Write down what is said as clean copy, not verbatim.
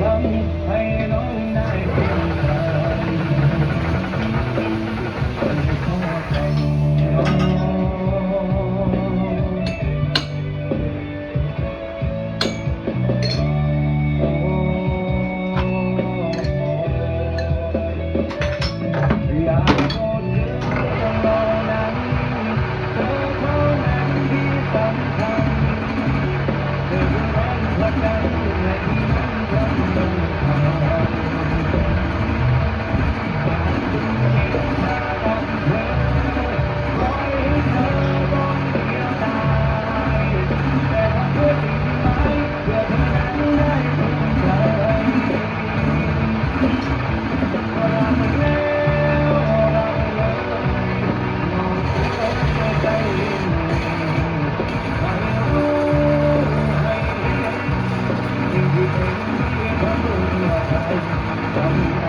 ทำให้น้องได้เพียงใดคนขอแต่งน้องอยากบอกเธอเท่านั้นเธอเท่านั้นที่สำคัญเธอเป็นแรงผลักดันให้ฉันเดินทางปล่อยให้เธอต้องเดียวดายแต่ทำเพื่อสิ่งที่หมายเพื่อเธอนั้นได้ภูมิใจรักแล้วรักเลยมองเธอใจให้รู้ให้เห็นสิ่งที่เป็นที่ทำด้วยใจทำ